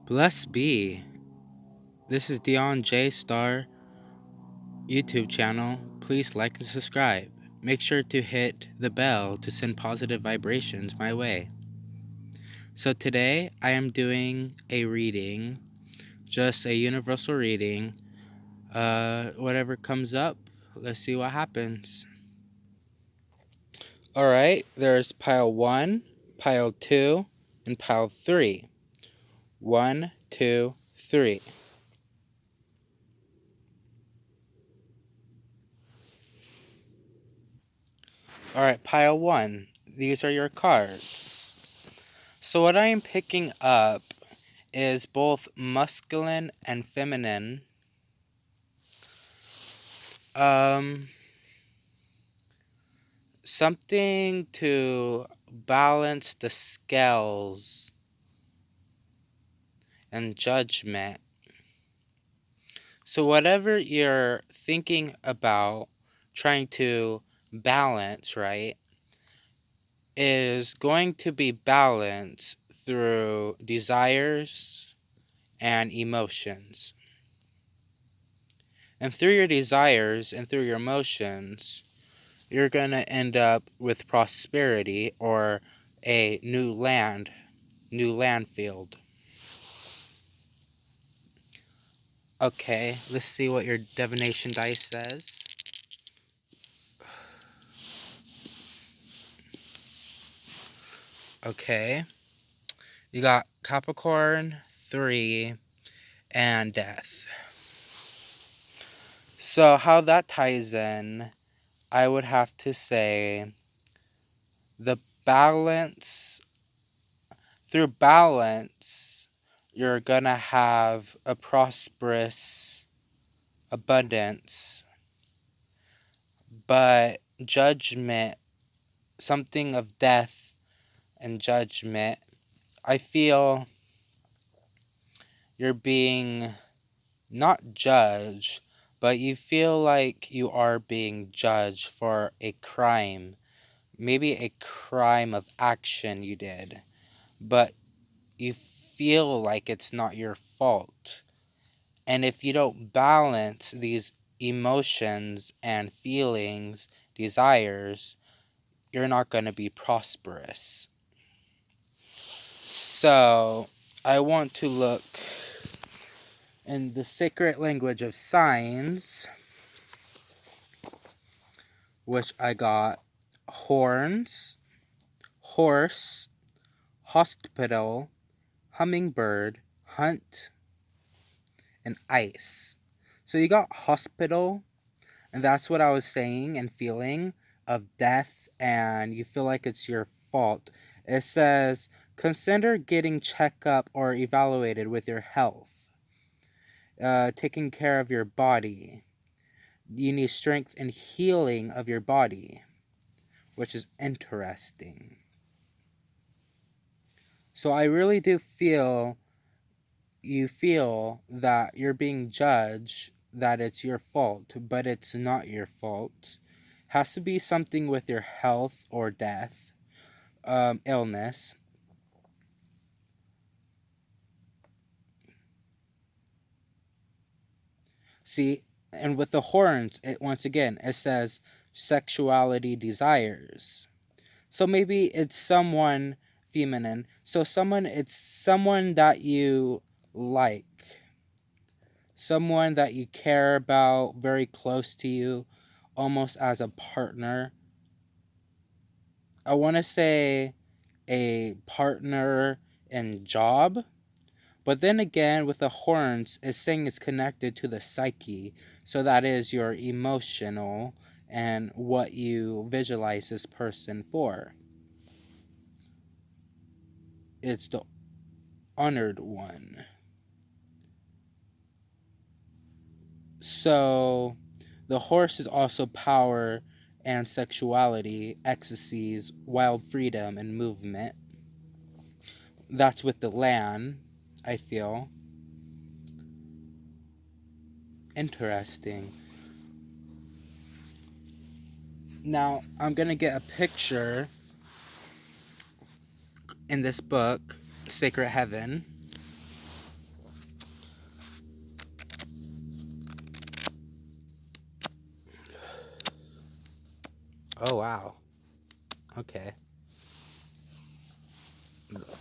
Bless be. This is Dion J Star YouTube channel. Please like and subscribe. Make sure to hit the bell to send positive vibrations my way. So today I am doing a reading, just a universal reading. Whatever comes up, let's see what happens. Alright, there's pile 1, pile 2, and pile 3. 1, 2, 3. Alright, pile 1. These are your cards. So what I am picking up is both masculine and feminine. Something to balance the scales and judgment. So whatever you're thinking about trying to balance, right, is going to be balanced through desires and emotions. And through your desires and through your emotions, you're going to end up with prosperity or a new land field. Okay, let's see what your divination dice says. Okay, you got Capricorn, 3, and Death. So how that ties in, I would have to say the balance. Through balance, you're gonna have a prosperous abundance, but judgment, something of death and judgment, I feel you're being not judged, but you feel like you are being judged for a crime, maybe a crime of action you did, but you feel like it's not your fault. And if you don't balance these emotions and feelings, desires, you're not going to be prosperous. So, I want to look in the sacred language of signs, which I got horns, horse, hospital, hummingbird, hunt, and ice. So you got hospital, and that's what I was saying and feeling of death, and you feel like it's your fault. It says, consider getting checked up or evaluated with your health, taking care of your body. You need strength and healing of your body, which is interesting. So I really do feel you feel that you're being judged, that it's your fault, but it's not your fault. Has to be something with your health or death, illness. See, and with the horns, once again, it says sexuality desires. So maybe it's someone feminine. So it's someone that you like. Someone that you care about, very close to you, almost as a partner. I want to say a partner in job, but then again, with the horns, it's saying it's connected to the psyche. So that is your emotional and what you visualize this person for. It's the honored one. So the horse is also power and sexuality, ecstasies, wild freedom, and movement. That's with the land, I feel. Interesting. Now, I'm going to get a picture in this book, Sacred Heaven. Oh, wow. Okay.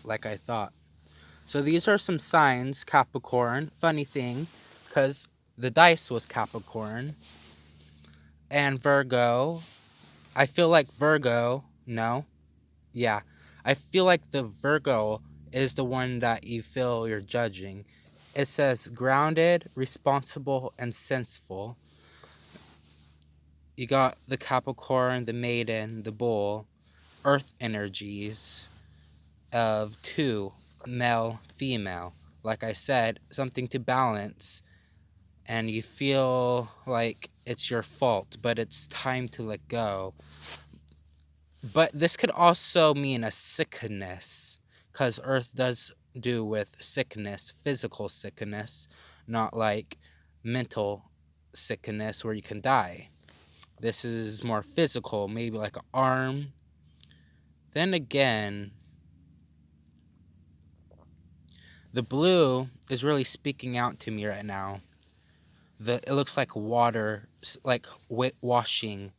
Like I thought. So these are some signs, Capricorn. Funny thing, because the dice was Capricorn. And Virgo. I feel like Virgo. No. Yeah. I feel like the Virgo is the one that you feel you're judging. It says grounded, responsible, and senseful. You got the Capricorn, the Maiden, the Bull, Earth energies of two, male, female. Like I said, something to balance, and you feel like it's your fault, but it's time to let go. But this could also mean a sickness, because Earth does do with sickness, physical sickness, not like mental sickness where you can die. This is more physical, maybe like an arm. Then again, the blue is really speaking out to me right now. It looks like water, like washing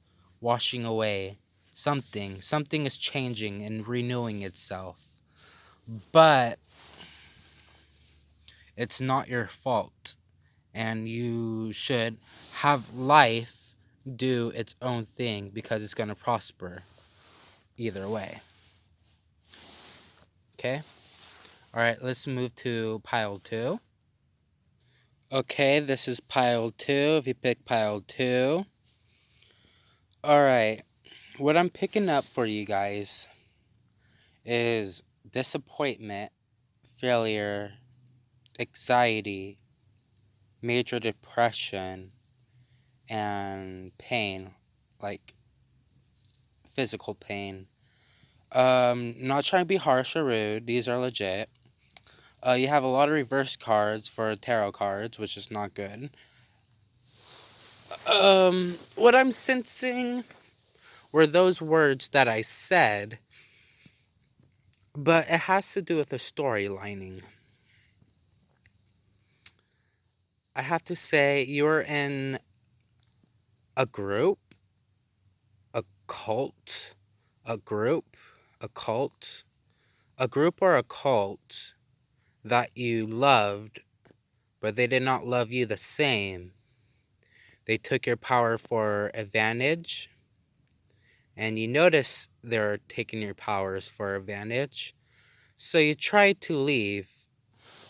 away. Something is changing and renewing itself. But it's not your fault, and you should have life do its own thing because it's going to prosper either way. Okay? All right, let's move to pile 2. Okay, this is pile 2. If you pick pile 2. All right. What I'm picking up for you guys is disappointment, failure, anxiety, major depression, and pain, like physical pain. Not trying to be harsh or rude. These are legit. You have a lot of reverse cards for tarot cards, which is not good. What I'm sensing were those words that I said, but it has to do with the storylining. I have to say, you're in a group, a cult, a group, a cult, a group or a cult that you loved, but they did not love you the same. They took your power for advantage, and you notice they're taking your powers for advantage. So you try to leave,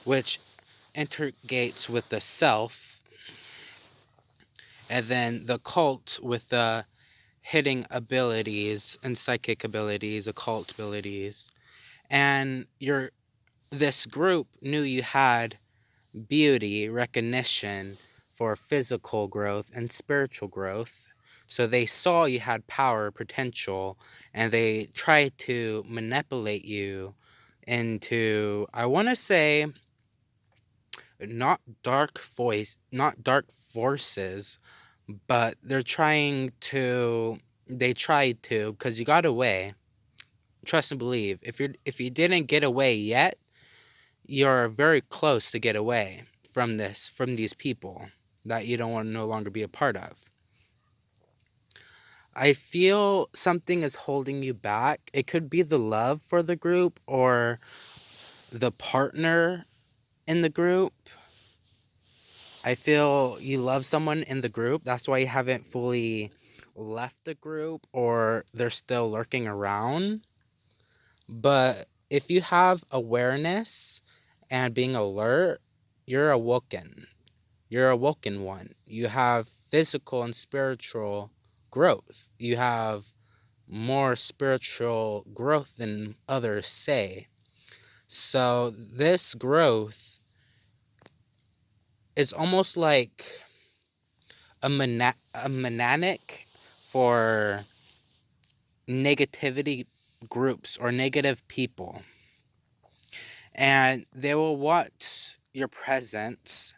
which integrates with the self, and then the cult with the hitting abilities and psychic abilities, occult abilities. And this group knew you had beauty, recognition for physical growth and spiritual growth. So they saw you had power, potential, and they tried to manipulate you into, I want to say, not dark forces, but they tried to, because you got away. Trust and believe. If you didn't get away yet, you're very close to get away from these people that you don't want to no longer be a part of. I feel something is holding you back. It could be the love for the group or the partner in the group. I feel you love someone in the group. That's why you haven't fully left the group, or they're still lurking around. But if you have awareness and being alert, you're awoken. You're a woken one. You have physical and spiritual growth. You have more spiritual growth than others say. So this growth is almost like a manic for negativity groups or negative people. And they will want your presence,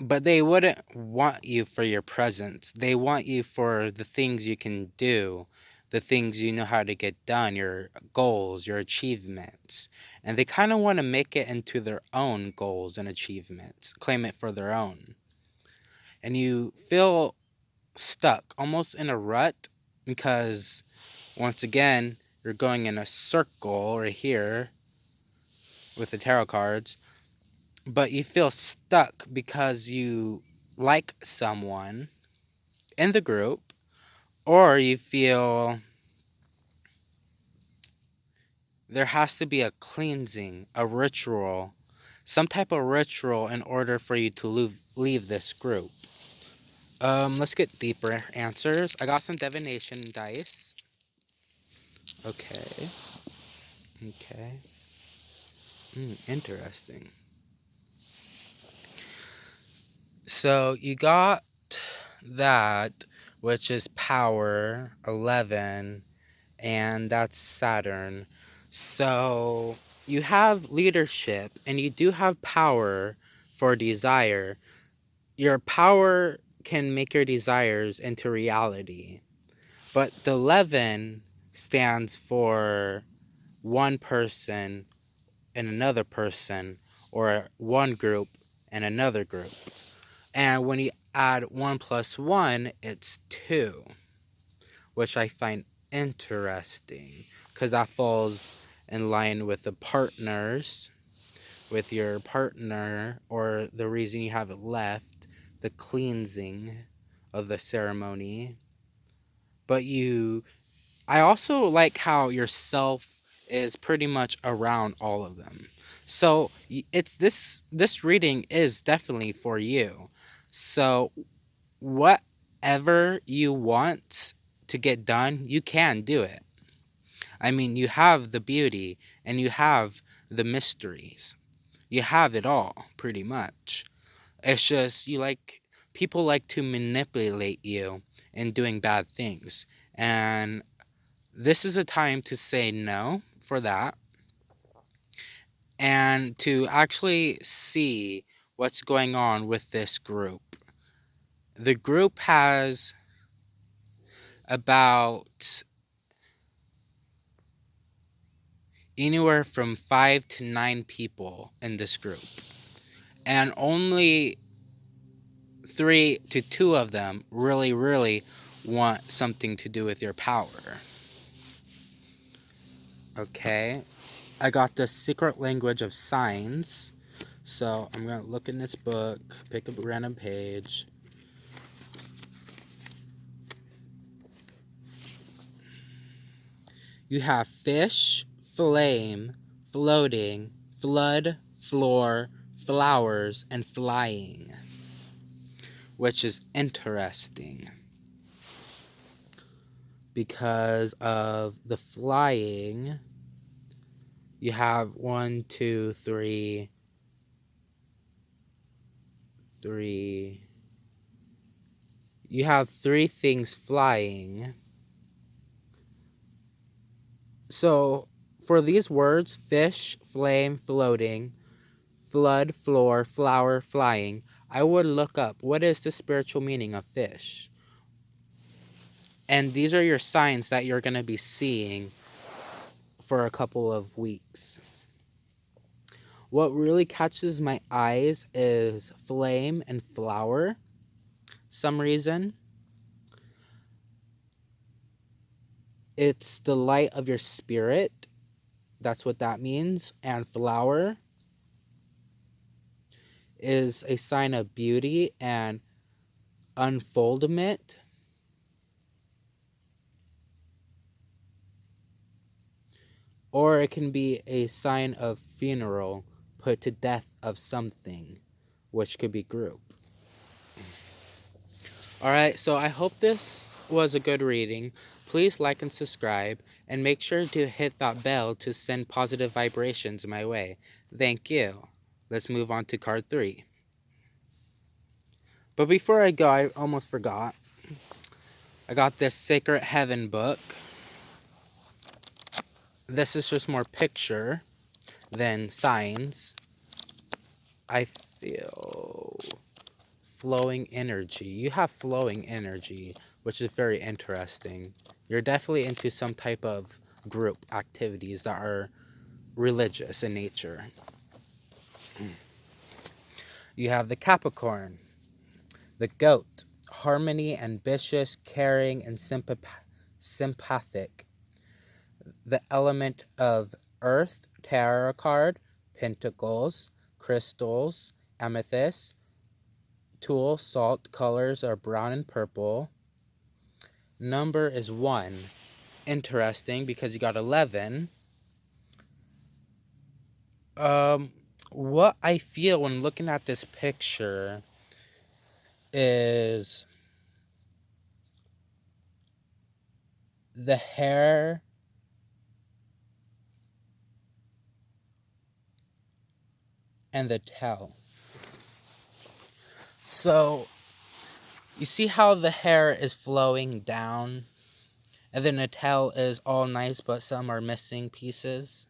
but they wouldn't want you for your presence. They want you for the things you can do, the things you know how to get done, your goals, your achievements. And they kind of want to make it into their own goals and achievements, claim it for their own. And you feel stuck, almost in a rut, because once again, you're going in a circle right here with the tarot cards, but you feel stuck because you like someone in the group, or you feel there has to be a cleansing, a ritual, some type of ritual in order for you to leave this group. Let's get deeper answers. I got some divination dice. Okay. Okay. Interesting. So you got that, which is power 11, and that's Saturn. So you have leadership and you do have power for desire. Your power can make your desires into reality. But the 11 stands for one person and another person, or one group and another group. And when you add 1 plus 1, it's 2, which I find interesting because that falls in line with the partners, with your partner, or the reason you have it left, the cleansing of the ceremony. But I also like how yourself is pretty much around all of them. So it's this reading is definitely for you. So whatever you want to get done, you can do it. I mean, you have the beauty and you have the mysteries. You have it all, pretty much. It's just people like to manipulate you in doing bad things. And this is a time to say no for that and to actually see what's going on with this group. The group has about anywhere from 5 to 9 people in this group, and only 3 to 2 of them really want something to do with your power. Okay, I got the secret language of signs. So I'm going to look in this book, pick up a random page. You have fish, flame, floating, flood, floor, flowers, and flying, which is interesting because of the flying. You have 1, 2, 3. You have 3 things flying. So for these words, fish, flame, floating, flood, floor, flower, flying, I would look up what is the spiritual meaning of fish. And these are your signs that you're going to be seeing for a couple of weeks. What really catches my eyes is flame and flower. Some reason. It's the light of your spirit. That's what that means. And flower is a sign of beauty and unfoldment. Or it can be a sign of funeral, put to death of something, which could be group. Alright, so I hope this was a good reading. Please like and subscribe, and make sure to hit that bell to send positive vibrations my way. Thank you. Let's move on to card 3. But before I go, I almost forgot. I got this Sacred Heaven book. This is just more picture than signs. I feel flowing energy. You have flowing energy, which is very interesting. You're definitely into some type of group activities that are religious in nature. You have the Capricorn, the goat, harmony, ambitious, caring, and sympathetic. The element of earth, tarot card, pentacles, crystals, amethyst, tool, salt, colors are brown and purple. Number is 1. Interesting because you got 11. What I feel when looking at this picture is the hair and the tail. So, you see how the hair is flowing down, and then the tail is all nice, but some are missing pieces?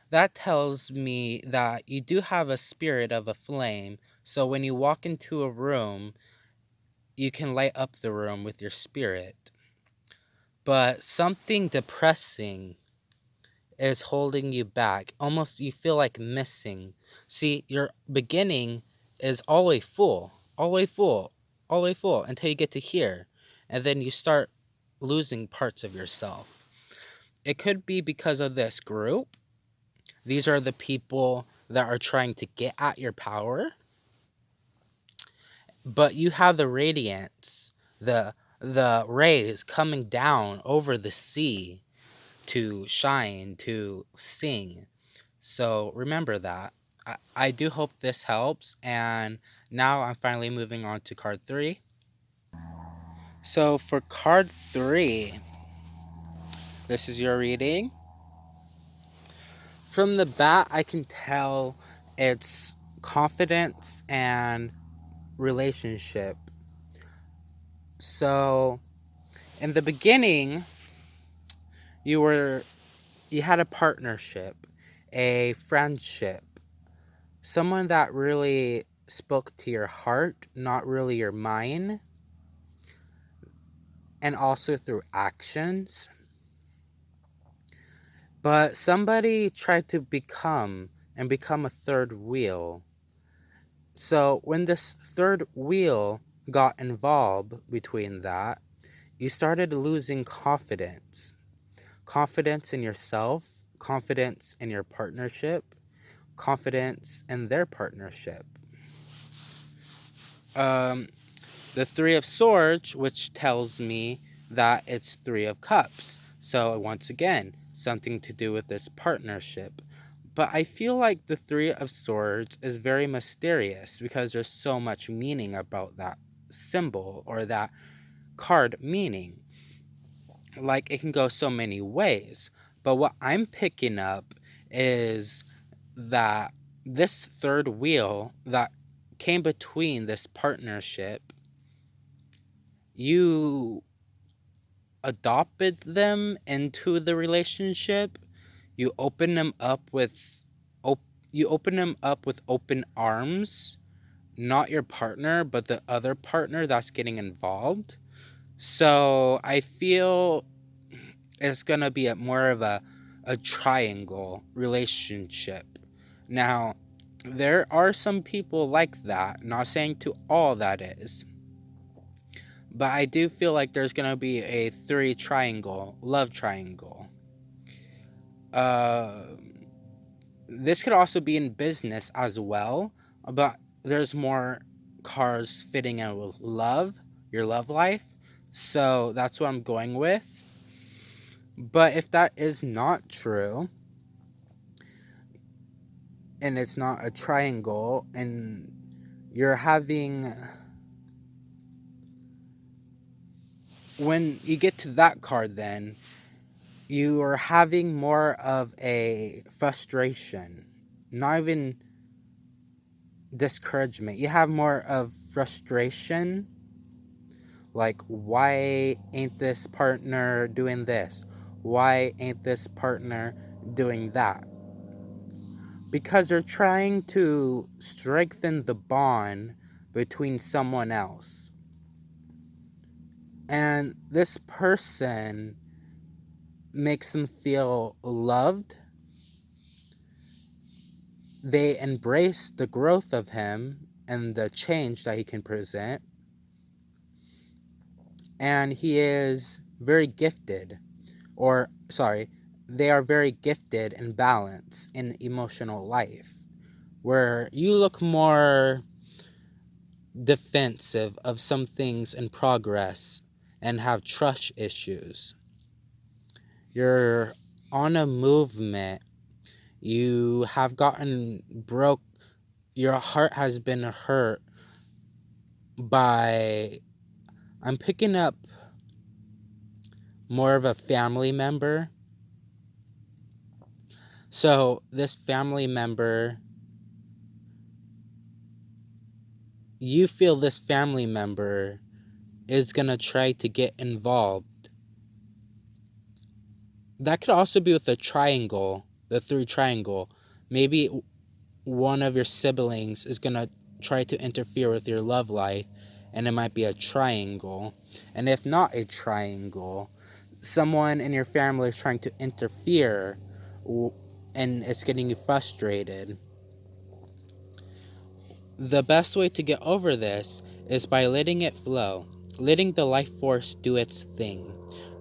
That tells me that you do have a spirit of a flame, so when you walk into a room, you can light up the room with your spirit. But something depressing is holding you back. Almost you feel like missing. See, your beginning is always full, always full, always full until you get to here. And then you start losing parts of yourself. It could be because of this group. These are the people that are trying to get at your power. But you have the radiance, the rays coming down over the sea to shine, to sing. So remember that. I do hope this helps. And now I'm finally moving on to card 3. So for card 3, this is your reading. From the bat, I can tell it's confidence and relationship. So in the beginning, you had a partnership, a friendship, someone that really spoke to your heart, not really your mind, and also through actions. But somebody tried to become a third wheel. So when this third wheel got involved between that, you started losing confidence. Confidence in yourself, confidence in your partnership, confidence in their partnership. The 3 of Swords, which tells me that it's 3 of Cups. So once again, something to do with this partnership. But I feel like the 3 of Swords is very mysterious because there's so much meaning about that symbol or that card meaning. Like, it can go so many ways. But what I'm picking up is that this third wheel that came between this partnership, you adopted them into the relationship. You open them up with open arms, not your partner, but the other partner that's getting involved. So I feel it's gonna be more of a triangle relationship. Now, there are some people like that, not saying to all that is, but I do feel like there's gonna be a 3 triangle, love triangle. This could also be in business as well, but there's more cards fitting in with love, your love life. So that's what I'm going with. But if that is not true, and it's not a triangle, and you're having, when you get to that card, then you are having more of a frustration, not even discouragement. You have more of frustration, like, why ain't this partner doing this? Why ain't this partner doing that? Because they're trying to strengthen the bond between someone else. And this person makes them feel loved. They embrace the growth of him and the change that he can present. and he is very gifted, or sorry, they are very gifted and balanced in emotional life, where you look more defensive of some things in progress and have trust issues. You're on a movement. You have gotten broke. Your heart has been hurt by, I'm picking up more of a family member. So this family member, you feel this family member is going to try to get involved. That could also be with the triangle, the three triangle. Maybe one of your siblings is going to try to interfere with your love life, and it might be a triangle. And if not a triangle, someone in your family is trying to interfere, and it's getting you frustrated. The best way to get over this is by letting it flow, letting the life force do its thing.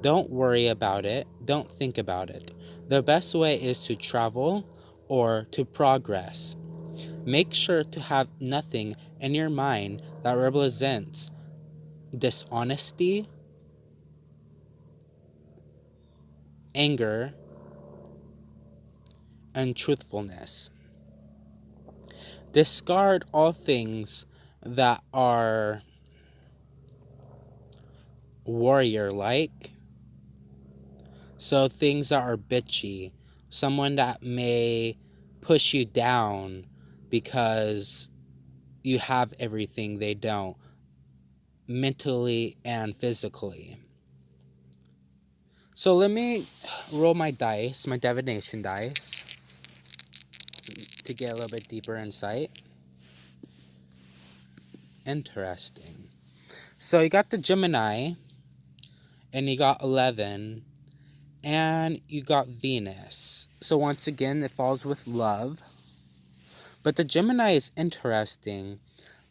Don't worry about it, don't think about it. The best way is to travel or to progress. Make sure to have nothing in your mind that represents dishonesty, anger, and truthfulness. Discard all things that are warrior like. So things that are bitchy, someone that may push you down because you have everything they don't, mentally and physically. So let me roll my dice, my divination dice, to get a little bit deeper insight. Interesting. So you got the Gemini, and you got 11, and you got Venus. So once again, it falls with love. But the Gemini is interesting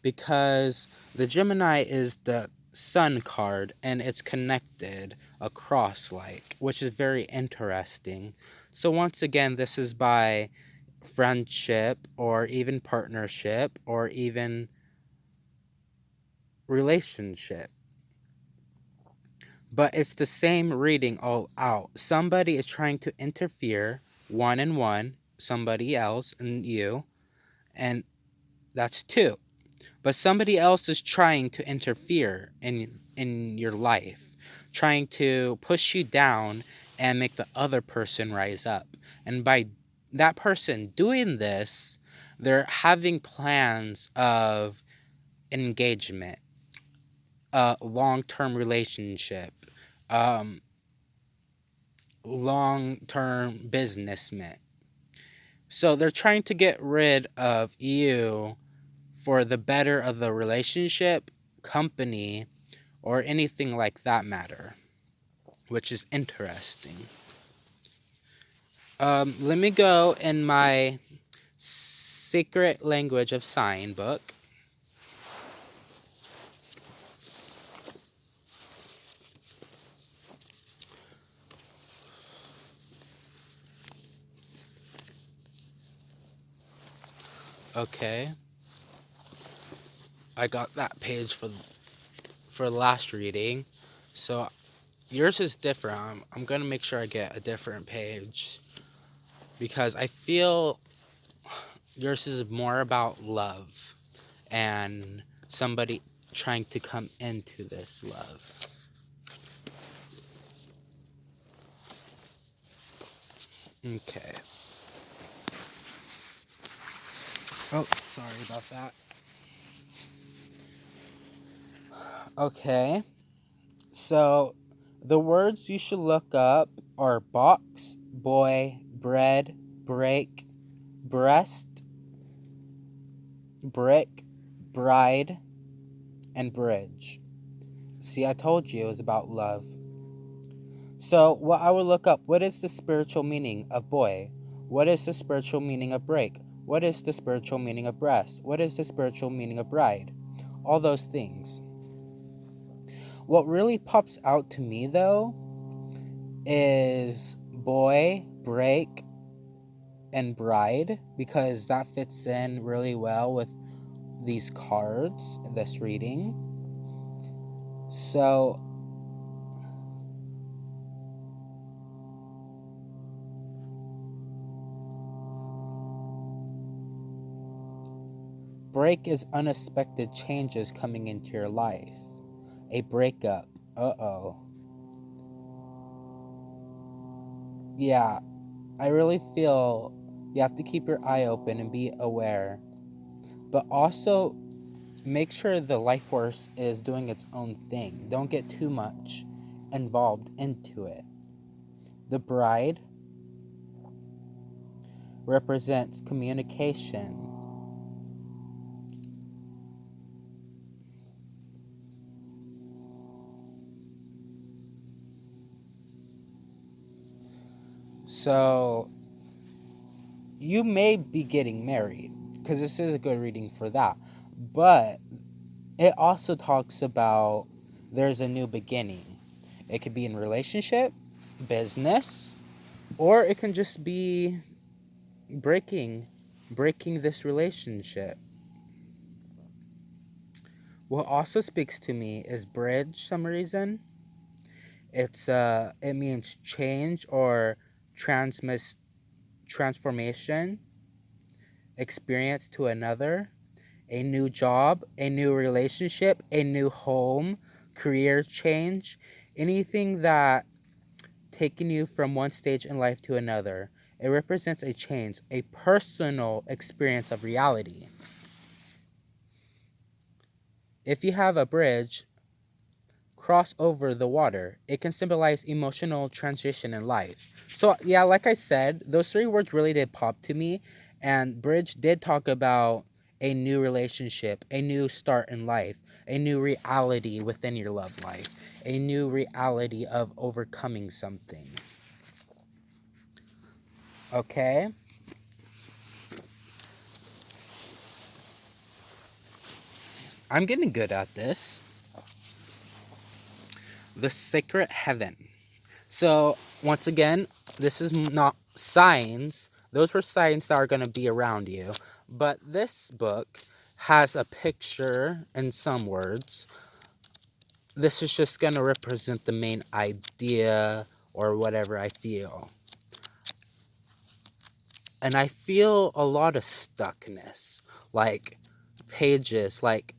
because the Gemini is the sun card, and it's connected across, which is very interesting. So once again, this is by friendship or even partnership or even relationship. But it's the same reading all out. Somebody is trying to interfere, one and one, somebody else and you, and that's two. But somebody else is trying to interfere in your life, trying to push you down and make the other person rise up. And by that person doing this, they're having plans of engagement, a long-term relationship, um, long-term businessmen. So they're trying to get rid of you for the better of the relationship, company, or anything like that matter, which is interesting. Let me go in my Secret Language of Sign book. Okay. I got that page for the last reading. So yours is different. I'm going to make sure I get a different page because I feel yours is more about love and somebody trying to come into this love. Okay. Oh, sorry about that. Okay. So, the words you should look up are box, boy, bread, break, breast, brick, bride, and bridge. See, I told you it was about love. So, what I would look up, what is the spiritual meaning of boy? What is the spiritual meaning of break? What is the spiritual meaning of breast? What is the spiritual meaning of bride? All those things. What really pops out to me, though, is boy, break, and bride, because that fits in really well with these cards, this reading. So, break is unexpected changes coming into your life. A breakup. Uh-oh. Yeah, I really feel you have to keep your eye open and be aware. But also, make sure the life force is doing its own thing. Don't get too much involved into it. The bride represents communication. So, you may be getting married, because this is a good reading for that. But it also talks about there's a new beginning. It could be in relationship, business, or it can just be breaking this relationship. What also speaks to me is bridge some reason. It means change or transformation, experience to another, a new job, a new relationship, a new home, career change, anything that taking you from one stage in life to another. It represents a change, a personal experience of reality. If you have a bridge cross over the water, it can symbolize emotional transition in life. So, yeah, like I said, those three words really did pop to me. And bridge did talk about a new relationship, a new start in life, a new reality within your love life, a new reality of overcoming something. Okay? I'm getting good at this. The Sacred Heaven. So, once again, this is not signs. Those were signs that are going to be around you. But this book has a picture and some words. This is just going to represent the main idea or whatever I feel. And I feel a lot of stuckness. Like pages, like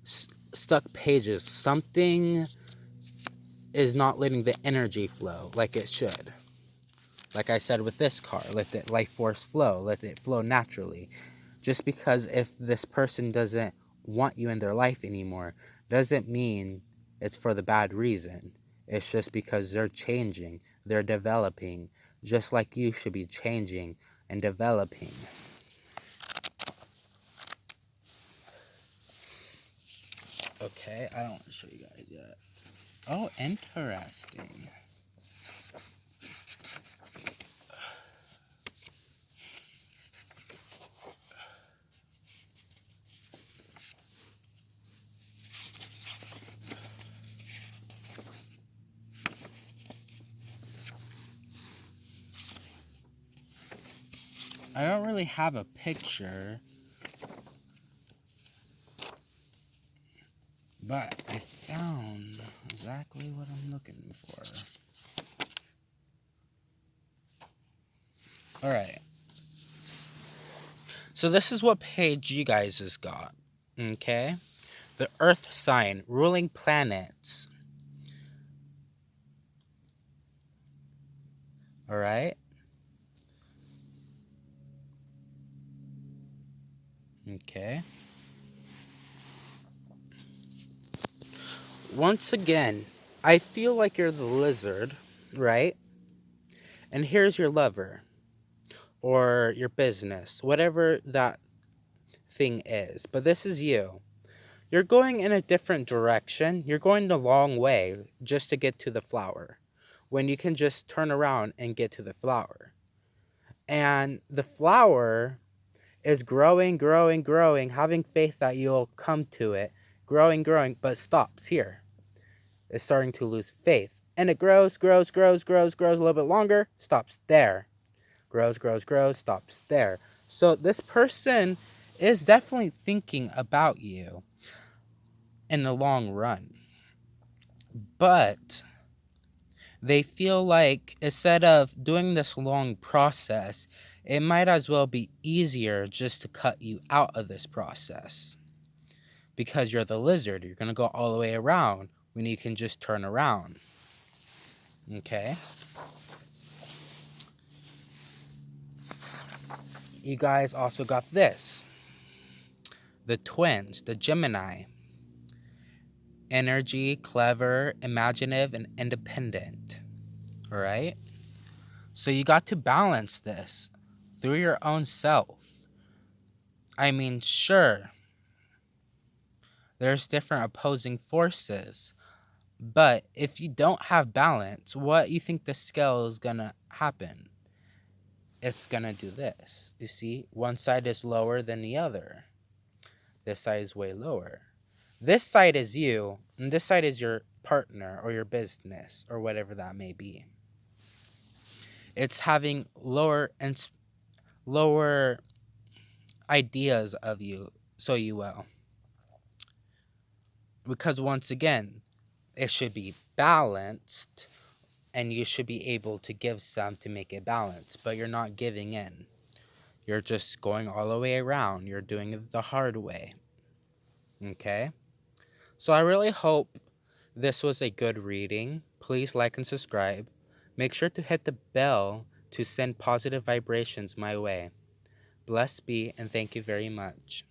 stuck pages. Something is not letting the energy flow like it should. Like I said with this card, let the life force flow. Let it flow naturally. Just because if this person doesn't want you in their life anymore, doesn't mean it's for the bad reason. It's just because they're changing. They're developing. Just like you should be changing and developing. Okay, I don't want to show you guys yet. Oh, interesting. I don't really have a picture, but I found exactly what I'm looking for. Alright. So this is what page you guys has got. Okay? The Earth sign, ruling planets. Alright? Okay. Once again, I feel like you're the lizard, right? And here's your lover. Or your business. Whatever that thing is. But this is you. You're going in a different direction. You're going the long way just to get to the flower. When you can just turn around and get to the flower. And the flower is growing, growing, growing, having faith that you'll come to it. Growing, growing, but stops here. is starting to lose faith. And it grows a little bit longer, stops there. Grows, stops there. So this person is definitely thinking about you in the long run. But they feel like instead of doing this long process, it might as well be easier just to cut you out of this process. Because you're the lizard, you're going to go all the way around when you can just turn around. Okay? You guys also got this. The twins, the Gemini. Energy, clever, imaginative, and independent. Alright? So you got to balance this through your own self. I mean, sure, there's different opposing forces, but if you don't have balance, what you think the scale is gonna happen? It's gonna do this. You see, one side is lower than the other. This side is way lower. This side is you, and this side is your partner or your business or whatever that may be. It's having lower ideas of you, so you will. Because once again, it should be balanced, and you should be able to give some to make it balanced, but you're not giving in. You're just going all the way around. You're doing it the hard way. Okay? So I really hope this was a good reading. Please like and subscribe. Make sure to hit the bell to send positive vibrations my way. Blessed be, and thank you very much.